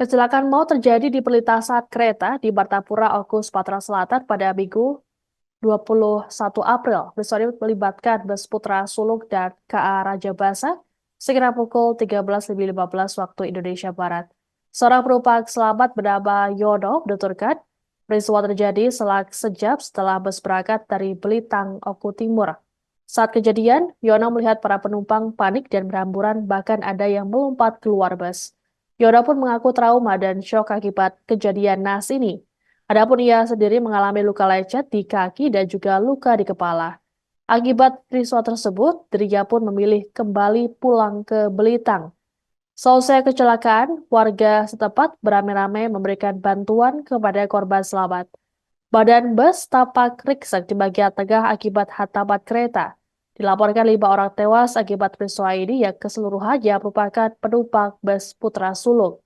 Kecelakaan maut terjadi di perlintasan kereta di Martapura, Oku, Sumatera Selatan pada Minggu 21 April. Peristiwa ini melibatkan bus Putra Sulung dan KA Rajabasa sekira pukul 13.15 waktu Indonesia Barat. Seorang penumpang selamat bernama Yono menuturkan peristiwa terjadi selang sejam setelah bus berangkat dari Belitang, Oku Timur. Saat kejadian, Yono melihat para penumpang panik dan berhamburan, bahkan ada yang melompat keluar bus. Yono pun mengaku trauma dan syok akibat kejadian naas ini. Adapun ia sendiri mengalami luka lecet di kaki dan juga luka di kepala. Akibat peristiwa tersebut, dirinya pun memilih kembali pulang ke Belitang. Selesai kecelakaan, warga setempat beramai-ramai memberikan bantuan kepada korban selamat. Badan bus tampak ringsek di bagian tengah akibat hantaman kereta. Dilaporkan 5 orang tewas akibat peristiwa ini yang keseluruhannya merupakan penumpang bus Putra Sulung.